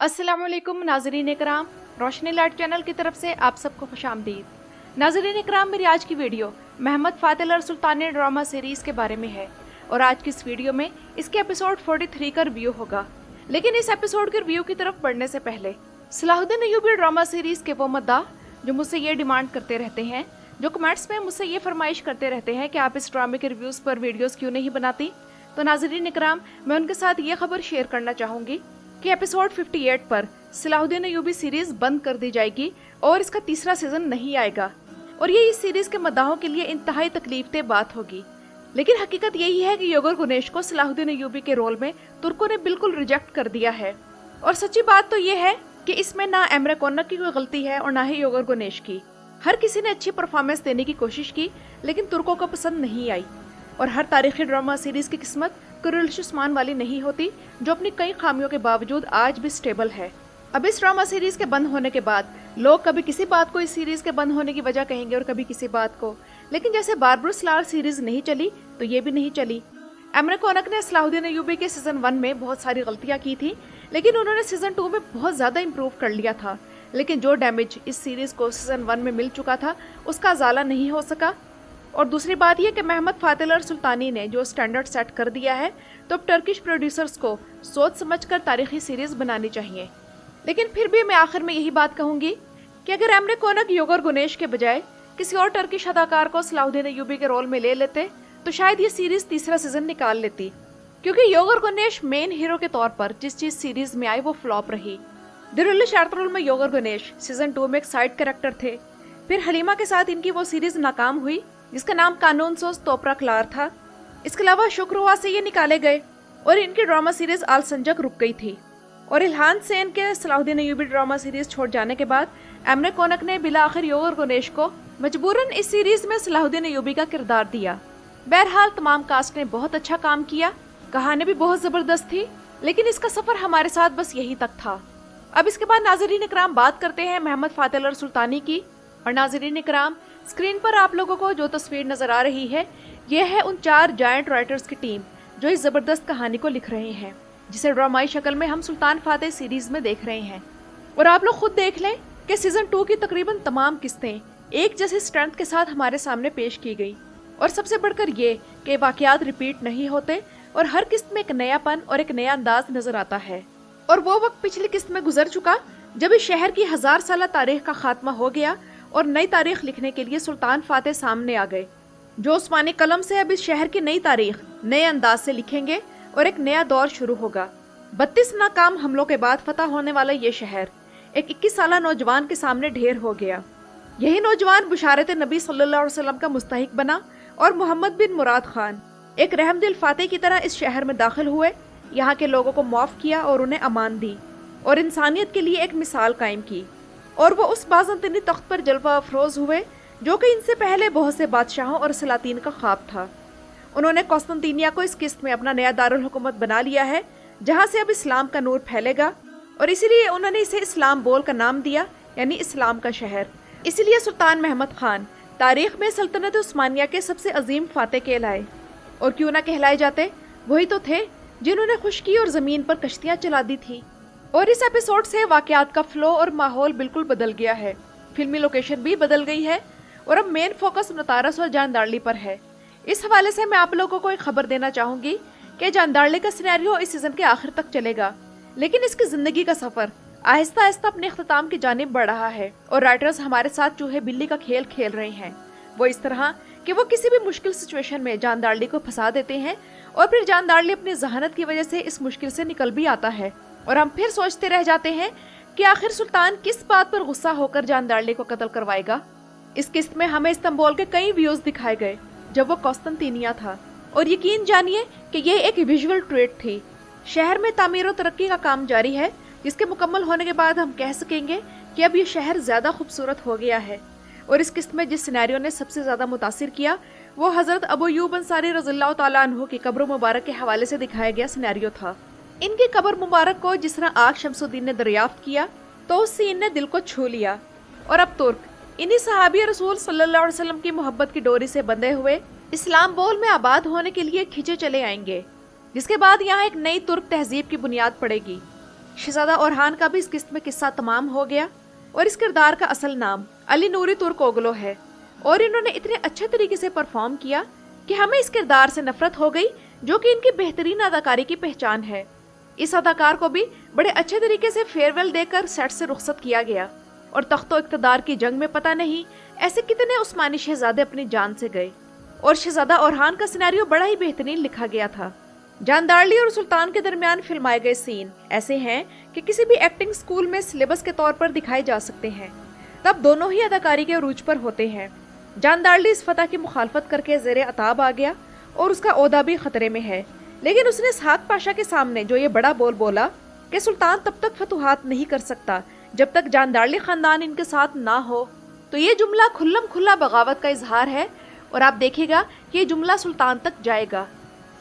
अस्सलाम वालेकुम नाजरीन इकराम, रोशनी लाइट चैनल की तरफ से आप सबको खुश आमदीद। नाजरीन इकराम, मेरी आज की वीडियो मोहम्मद फातिल और सुल्तानी ड्रामा सीरीज़ के बारे में है और आज की इस वीडियो में इसके एपिसोड 43 का रिव्यू होगा। लेकिन इस एपिसोड के रिव्यू की तरफ बढ़ने से पहले सलाहुद्दीन अय्यूबी ड्रामा सीरीज़ के वो मद्दाह जो मुझसे ये डिमांड करते रहते हैं, जो कमेंट्स में मुझसे ये फरमाइश करते रहते हैं कि आप इस ड्रामे के रिव्यूज़ पर वीडियोज़ क्यों नहीं बनाती, तो नाजरीन इकराम, मैं उनके साथ ये खबर शेयर करना चाहूँगी कि एपिसोड 58 पर सलाहुद्दीन अय्यूबी सीरीज बंद कर दी जाएगी और इसका तीसरा सीजन नहीं आएगा और ये इस सीरीज के मद्दाहों के लिए इंतहाई तकलीफदेह बात होगी। लेकिन हकीकत यही है कि योगर गुनेश को सलाहुद्दीन अय्यूबी के रोल में तुर्कों ने बिल्कुल रिजेक्ट कर दिया है। और सच्ची बात तो ये है कि इसमें ना एमरे कोनक की कोई गलती है और ना ही योगर गुनेश की। हर किसी ने अच्छी परफॉर्मेंस देने की कोशिश की, लेकिन तुर्कों को पसंद नहीं आई। और हर तारीखी ड्रामा सीरीज की किस्मत कुरेश उस्मान वाली नहीं होती, जो अपनी कई खामियों के बावजूद आज भी स्टेबल है। अब इस ड्रामा सीरीज के बंद होने के बाद लोग कभी किसी बात को इस सीरीज के बंद होने की वजह कहेंगे और कभी किसी बात को। लेकिन जैसे बारबरस लाल सीरीज नहीं चली तो ये भी नहीं चली। एमरे कोनक ने सलाहुद्दीन अय्यूबी के सीजन 1 में बहुत सारी गलतियां की थी, लेकिन उन्होंने सीजन 2 में बहुत ज्यादा इम्प्रूव कर लिया था। लेकिन जो डैमेज इस सीरीज को सीजन 1 में मिल चुका था उसका अजाला नहीं हो सका। और दूसरी बात यह कि मोहम्मद फातिल और सुल्तानी ने जो स्टैंडर्ड सेट कर दिया है, तो अब टर्किश प्रोड्यूसर्स को सोच समझकर तारीखी सीरीज बनानी चाहिए। लेकिन फिर भी मैं आखिर में यही बात कहूंगी कि अगर एमरे कोनक योगर गुनेश के बजाय किसी और टर्किश अदाकार को सलाहुद्दीन अय्यूबी के रोल में ले लेते तो शायद ये सीरीज तीसरा सीजन निकाल लेती, क्योंकि योगर गुनेश मेन हीरो के तौर पर जिस चीज सीरीज में आई वो फ्लॉप रही। दिरुल्लिश एर्तुगरुल में योगर गुनेश सीजन 2 में एक साइड कैरेक्टर थे। फिर हलीमा के साथ इनकी वो सीरीज नाकाम हुई जिसका नाम कानून सोज तोपराकलार था। इसके अलावा शुक्रवार से ये निकाले गए और इनकी ड्रामा सीरीज आल संजक रुक गई थी। और इल्हान सेन के सलाहुद्दीन अय्यूबी ड्रामा सीरीज छोड़ जाने के बाद एमरे कोनक ने बिला आखिर योगर गुनेश को मजबूरन इस सीरीज में सलाहुद्दीन अय्यूबी का किरदार दिया। बहरहाल तमाम कास्ट ने बहुत अच्छा काम किया, कहानी भी बहुत जबरदस्त थी, लेकिन इसका सफर हमारे साथ बस यही तक था। अब इसके बाद नाजरीन इकराम बात करते हैं मोहम्मद फातिल और सुल्तानी की। और नाजरीन इकराम, स्क्रीन पर आप लोगों को जो तस्वीर नजर आ रही है, यह है उन 4 जायंट राइटर्स की टीम जो इस जबरदस्त कहानी को लिख रहे हैं, जिसे ड्रामाई शक्ल में हम सुल्तान फातेह सीरीज में देख रहे हैं। और आप लोग खुद देख लें कि सीजन 2 की तकरीबन तमाम किस्तें एक जैसी स्ट्रेंथ के साथ हमारे सामने पेश की गई। और सबसे बढ़कर ये कि वाकयात रिपीट नहीं होते और हर किस्त में एक नयापन और एक नया अंदाज नजर आता है। और वो वक्त पिछली किस्त में गुजर चुका जब इस शहर की 1000 साल तारीख का खात्मा हो गया और नई तारीख लिखने के लिए सुल्तान फातेह सामने आ गए, जो उस्मानी कलम से अब इस शहर की नई तारीख नए अंदाज से लिखेंगे और एक नया दौर शुरू होगा। 32 नाकाम हमलों के बाद फतह होने वाला ये शहर एक 21 साल नौजवान के सामने ढेर हो गया। यही नौजवान बुशारत नबी सल्लल्लाहु अलैहि वसल्लम का मुस्तहिक बना और मोहम्मद बिन मुराद खान एक रहमदिल फातेह की तरह इस शहर में दाखिल हुए, यहाँ के लोगों को माफ किया और उन्हें अमान दी और इंसानियत के लिए एक मिसाल कायम की। और वो उस बाज़ंतनी तख्त पर जलवा अफरोज हुए जो कि इनसे पहले बहुत से बादशाहों और सलातीन का ख्वाब था। उन्होंने कॉन्स्टेंटिनिया को इस किस्त में अपना नया दारुल हुकूमत बना लिया है, जहाँ से अब इस्लाम का नूर फैलेगा, और इसीलिए उन्होंने इसे इस्लाम बोल का नाम दिया, यानी इस्लाम का शहर। इसीलिए सुल्तान महमद खान तारीख में सल्तनत उस्मानिया के सबसे अजीम फातेह कहलाए। और क्यों ना कहलाए जाते, वही तो थे जिन्होंने खुश्की और ज़मीन पर कश्तियाँ चला दी थी। और इस एपिसोड से वाकयात का फ्लो और माहौल बिल्कुल बदल गया है, फिल्मी लोकेशन भी बदल गई है और अब मेन फोकस नतारस और जानदारली पर है। इस हवाले से मैं आप लोगों को एक खबर देना चाहूंगी कि जानदारली का सिनेरियो इस सीजन के आखिर तक चलेगा, लेकिन इसकी जिंदगी का सफर आहिस्ता आहिस्ता अपने इख्तिताम की जानिब बढ़ रहा है और राइटर्स हमारे साथ चूहे बिल्ली का खेल खेल रहे हैं। वो इस तरह कि वो किसी भी मुश्किल सिचुएशन में जानदारली को फंसा देते हैं और फिर जानदारली अपनी जहानत की वजह से इस मुश्किल से निकल भी आता है और हम फिर सोचते रह जाते हैं कि आखिर सुल्तान किस बात पर गुस्सा होकर जानदारली को कत्ल करवाएगा। इस किस्त में हमें इस्तांबुल के कई व्यूज दिखाए गए जब वो कॉन्स्टेंटिनिया था, और यकीन जानिए कि ये एक विजुअल ट्रीट थी। शहर में तामीर और तरक्की का काम जारी है, जिसके मुकम्मल होने के बाद हम कह सकेंगे कि अब ये शहर ज्यादा खूबसूरत हो गया है। और इस किस्त में जिस सिनेरियो ने सबसे ज्यादा मुतासिर किया वो हजरत अबू अय्यूब अंसारी रज़ियल्लाहु ताला अन्हु की कब्र मुबारक के हवाले से दिखाया गया सिनेरियो था। इनकी कब्र मुबारक को जिस तरह आग शमसुद्दीन ने दरियाफ्त किया तो उस सीन ने दिल को छू लिया। और अब तुर्क इन्हीं सहाबी रसूल सल्लल्लाहु अलैहि वसल्लम की मोहब्बत की डोरी से बंधे हुए इस्लाम बोल में आबाद होने के लिए खींचे चले आएंगे, जिसके बाद यहाँ एक नई तुर्क तहजीब की बुनियाद पड़ेगी। शहजादा ओरहान का भी इस किस्त में किस्सा तमाम हो गया और इस किरदार का असल नाम अली नूरी तुर्कोगलो है और इन्होंने इतने अच्छे तरीके से परफॉर्म किया कि हमें इस किरदार से नफरत हो गई, जो कि इनकी बेहतरीन अदाकारी की पहचान है। इस अदाकार को भी बड़े अच्छे तरीके से फेयरवेल देकर सेट से रुखसत किया गया और तख्तो इक़्तिदार की जंग में पता नहीं ऐसे कितने उस्मानी शहजादे अपनी जान से गए। और शहजादा ओरहान का सिनेरियो बड़ा ही बेहतरीन लिखा गया था। जानदारली और सुल्तान के दरमियान फिल्माए गए सीन ऐसे हैं कि किसी भी एक्टिंग स्कूल में सिलेबस के तौर पर दिखाए जा सकते हैं। तब दोनों ही अदाकारी के उरूज पर होते हैं। जानदारली इस फतह की मुखालफत करके ज़ेरे अताब आ गया और उसका ओहदा भी खतरे में है, लेकिन उसने इसहाक पाशा के सामने जो ये बड़ा बोल बोला कि सुल्तान तब तक फतुहात नहीं कर सकता जब तक जानदारली खानदान इनके साथ ना हो, तो ये जुमला खुल्लम खुल्ला बगावत का इजहार है और आप देखिएगा कि ये जुमला सुल्तान तक जाएगा।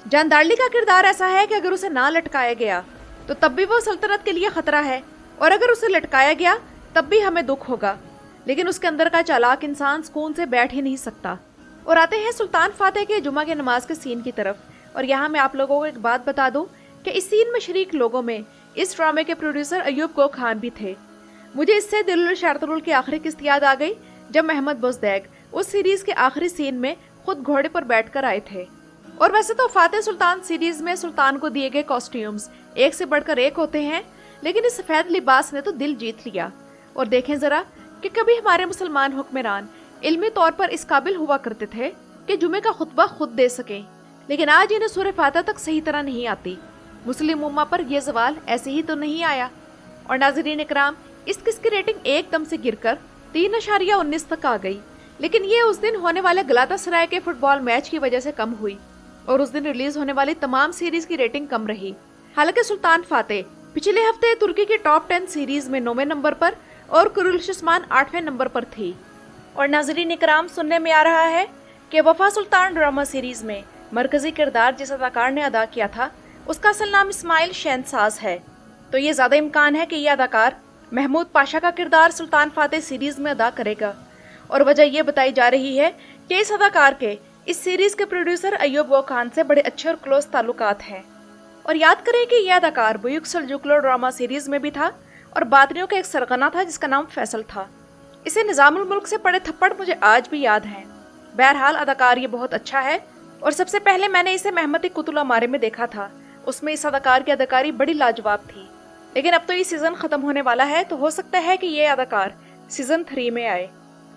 जानदारली का किरदार ऐसा है कि अगर उसे ना लटकाया गया तो तब भी वो सल्तनत के लिए खतरा है और अगर उसे लटकाया गया तब भी हमें दुख होगा, लेकिन उसके अंदर का चालाक इंसान सुकून से बैठ ही नहीं सकता। और आते हैं सुल्तान फातेह के जुमा के नमाज के सीन की तरफ। और यहाँ मैं आप लोगों को एक बात बता दूं कि इस सीन में शरीक लोगों में इस ड्रामे के प्रोड्यूसर अयूब गो खान भी थे। मुझे इससे दिलुल शारतुल की आखिरी किस्त याद आ गई जब मोहम्मद बुज़दैग उस सीरीज के आखिरी सीन में खुद घोड़े पर बैठकर आए थे। और वैसे तो फातेह सुल्तान सीरीज में सुल्तान को दिए गए कॉस्ट्यूम्स एक से बढ़कर एक होते हैं, लेकिन इस सफेद लिबास ने तो दिल जीत लिया। और देखें जरा कि कभी हमारे मुसलमान हुक्मरान इल्मी तौर पर इस काबिल हुआ करते थे कि जुमे का खुतबा खुद दे सकें, लेकिन आज इन्हें सूरह फातिहा तक सही तरह नहीं आती। मुस्लिम उम्मा पर यह सवाल ऐसे ही तो नहीं आया। और नाज़रीन इकराम, इस किस्त की रेटिंग एकदम से गिरकर 3.19 तक आ गई, लेकिन ये उस दिन होने वाले गलातासराय के फुटबॉल मैच की वजह से कम हुई और उस दिन रिलीज होने वाली तमाम सीरीज की रेटिंग कम रही। हालांकि सुल्तान फातेह पिछले हफ्ते तुर्की की टॉप 10 सीरीज में 9वें नंबर पर और कुरुलशस्मान 8वें नंबर पर थी। और नाज़रीन इकराम, सुनने में आ रहा है कि वफा सुल्तान ड्रामा सीरीज में मरकजी किरदार जिस अदाकार ने अदा किया था उसका असल नाम इस्माइल शहनसाज है। तो ये ज़्यादा इम्कान है कि यह अदाकार महमूद पाशा का किरदार सुल्तान फातेह सीरीज में अदा करेगा। और वजह यह बताई जा रही है कि इस अदाकार के इस सीरीज के प्रोड्यूसर अयूब गो खान से बड़े अच्छे और क्लोज ताल्लुकात हैं। और याद करें कि यह अदाकार बुयुक सल्जुकलो ड्रामा सीरीज में भी था और बादरियों का एक सरगना था जिसका नाम फैसल था। इसे निज़ामुल मुल्क से पड़े थप्पड़ मुझे आज भी याद हैं। बहरहाल अदाकार ये बहुत अच्छा है और सबसे पहले मैंने इसे महमद कुतुल अमारे में देखा था। उसमें इस अदाकार की अदाकारी बड़ी लाजवाब थी, लेकिन अब तो ये सीज़न ख़त्म होने वाला है, तो हो सकता है कि ये अदाकार सीज़न 3 में आए।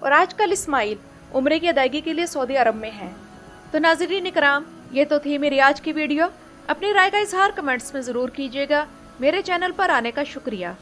और आजकल इस्माइल उम्रे की अदायगी के लिए सऊदी अरब में हैं। तो नाज़रीन इकराम, ये तो थी मेरी आज की वीडियो। अपनी राय का इजहार कमेंट्स में ज़रूर कीजिएगा। मेरे चैनल पर आने का शुक्रिया।